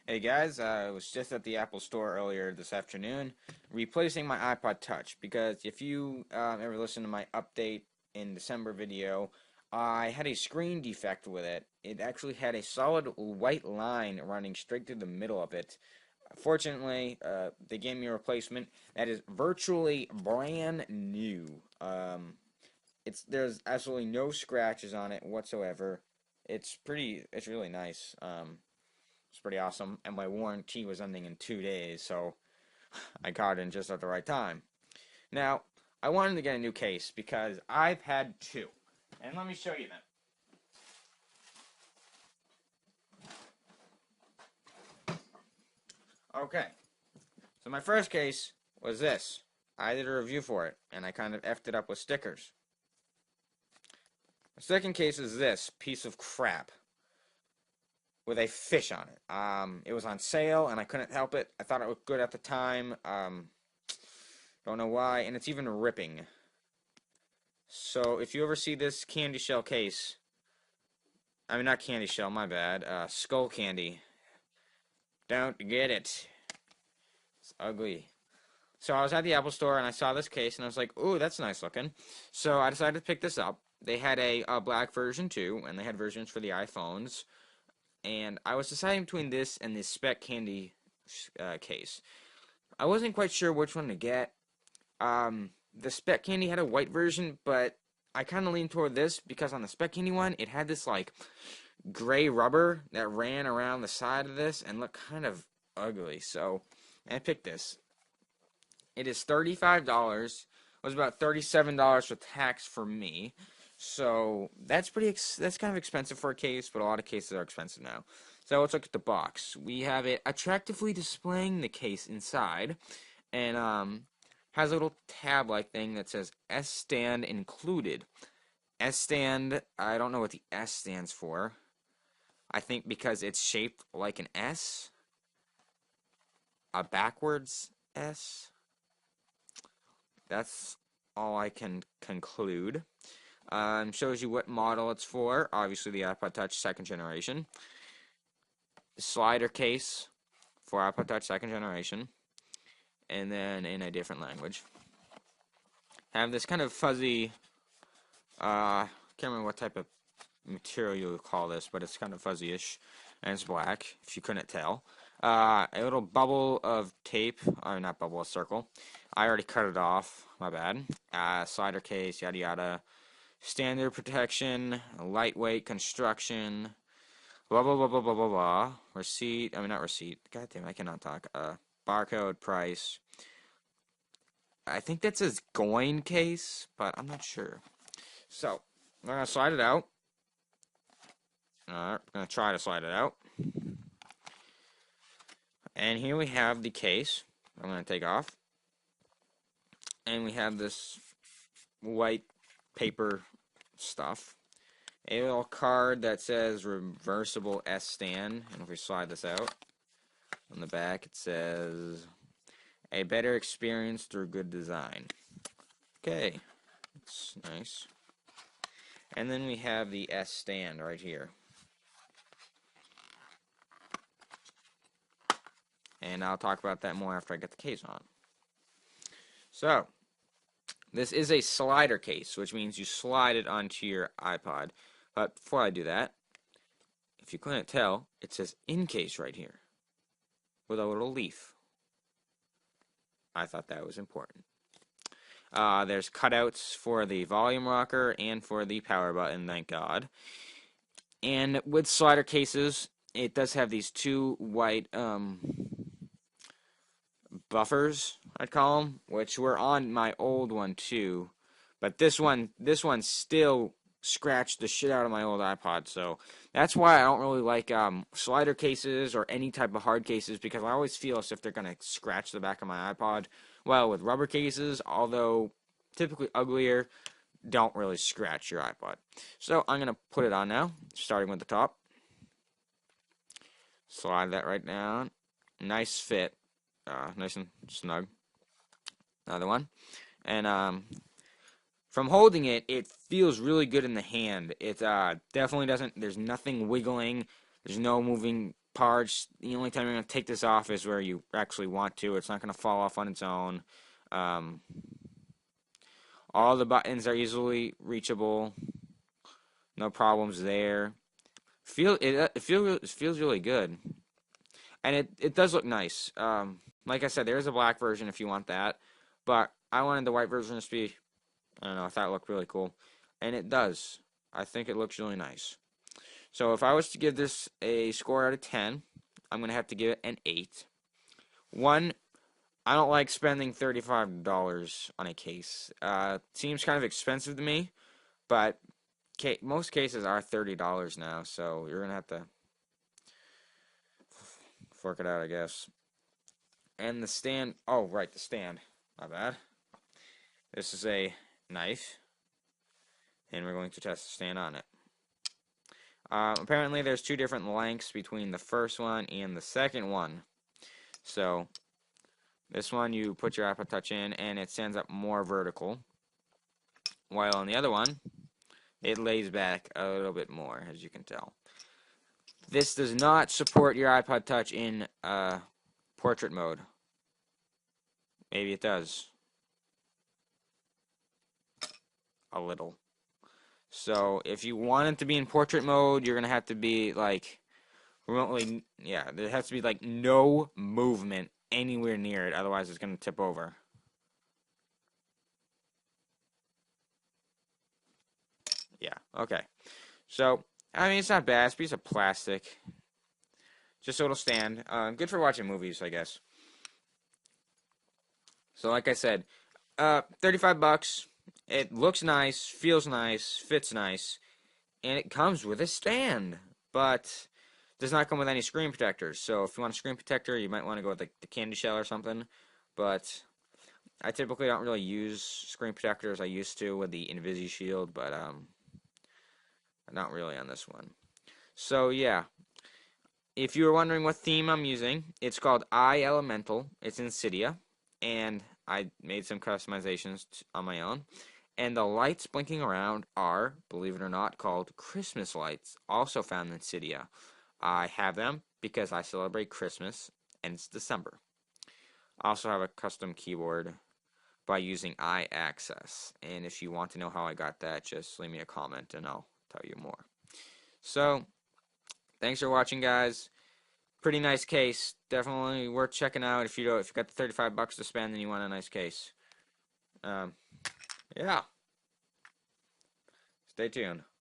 Hey guys, I was just at the Apple Store earlier this afternoon replacing my iPod Touch because if you ever listened to my update in December video, I had a screen defect with it. It actually had a solid white line running straight through the middle of it. Fortunately, they gave me a replacement that is virtually brand new. There's absolutely no scratches on it whatsoever. It's really nice. It's pretty awesome, and my warranty was ending in 2 days, so I got in just at the right time. Now, I wanted to get a new case because I've had two, and let me show you them. Okay, so my first case was this. I did a review for it, and I kind of effed it up with stickers. The second case is this piece of crap with a fish on it. It was on sale, and I couldn't help it. I thought it looked good at the time. Don't know why, and it's even ripping. So if you ever see this candy shell case, I mean not candy shell, my bad, skull candy, don't get it. It's ugly. So I was at the Apple Store and I saw this case and I was like, ooh, that's nice looking. So I decided to pick this up. They had a black version too, and they had versions for the iPhones. And I was deciding between this and this Spec Candy case. I wasn't quite sure which one to get. The Spec Candy had a white version, but I kind of leaned toward this because on the Spec Candy one, it had this like gray rubber that ran around the side of this and looked kind of ugly. So I picked this. It is $35. It was about $37 with tax for me. So that's that's kind of expensive for a case, but a lot of cases are expensive now. So let's look at the box. We have it attractively displaying the case inside, and has a little tab-like thing that says S stand included. S stand, I don't know what the S stands for. I think because it's shaped like an S, a backwards S. That's all I can conclude. Shows you what model it's for. Obviously, the iPod Touch second generation. Slider case for iPod Touch second generation, and then in a different language. Have this kind of fuzzy. Can't remember what type of material you would call this, but it's kind of fuzzy-ish, and it's black, if you couldn't tell. A little bubble of tape, or not bubble, a circle. I already cut it off, my bad. Slider case, yada yada. Standard protection, lightweight construction, blah blah blah blah blah blah blah. Receipt, I mean not receipt, god damn, I cannot talk. Barcode, price. I think that says Goin case, but I'm not sure. So, I'm gonna slide it out. Alright, we're gonna try to slide it out. And here we have the case. I'm gonna take off. And we have this white paper stuff. A little card that says reversible S stand. And if we slide this out, on the back it says a better experience through good design. Okay, that's nice. And then we have the S stand right here. And I'll talk about that more after I get the case on. So, this is a slider case, which means you slide it onto your iPod. But before I do that, if you couldn't tell, it says in case right here with a little leaf. I thought that was important. There's cutouts for the volume rocker and for the power button, thank God. And with slider cases, it does have these two white buffers, I'd call them, which were on my old one too. But this one still scratched the shit out of my old iPod, so that's why I don't really like slider cases or any type of hard cases, because I always feel as if they're gonna scratch the back of my iPod. Well, with rubber cases, although typically uglier, don't really scratch your iPod. So I'm gonna put it on now, starting with the top. Slide that right down. Nice fit. Nice and snug. Another one. And from holding it, it feels really good in the hand. It definitely doesn't, there's nothing wiggling. There's no moving parts. The only time you're going to take this off is where you actually want to. It's not going to fall off on its own. Um, all the buttons are easily reachable. No problems there. It feels really good, and it does look nice. Like I said, there is a black version if you want that, but I wanted the white version to be. I don't know. I thought it looked really cool, and it does. I think it looks really nice. So if I was to give this a score out of 10, I'm gonna have to give it an 8. One, I don't like spending $35 on a case. Seems kind of expensive to me, but most cases are $30 now, so you're gonna have to fork it out, I guess. And the stand. Oh, right, the stand. My bad. This is a knife, and we're going to test the stand on it. Apparently, there's 2 different lengths between the first one and the second one. So, this one you put your iPod Touch in, and it stands up more vertical. While on the other one, it lays back a little bit more, as you can tell. This does not support your iPod Touch in portrait mode. Maybe it does. A little. So if you want it to be in portrait mode, you're going to have to be like remotely, yeah, there has to be like no movement anywhere near it. Otherwise, it's going to tip over. Yeah, okay. So, I mean, it's not bad. It's a piece of plastic. Just so it'll stand. Good for watching movies, I guess. So, like I said, $35. It looks nice, feels nice, fits nice, and it comes with a stand. But does not come with any screen protectors. So if you want a screen protector, you might want to go with like the candy shell or something. But I typically don't really use screen protectors. I used to with the InvisiShield, but not really on this one. So yeah, if you were wondering what theme I'm using, it's called iElemental. It's in Cydia, and I made some customizations on my own. And the lights blinking around are, believe it or not, called Christmas lights, also found in Cydia. I have them because I celebrate Christmas, and it's December. I also have a custom keyboard by using iAccess. And if you want to know how I got that, just leave me a comment and I'll tell you more. So, thanks for watching, guys. Pretty nice case. Definitely worth checking out if you got the $35 to spend and you want a nice case. Yeah. Stay tuned.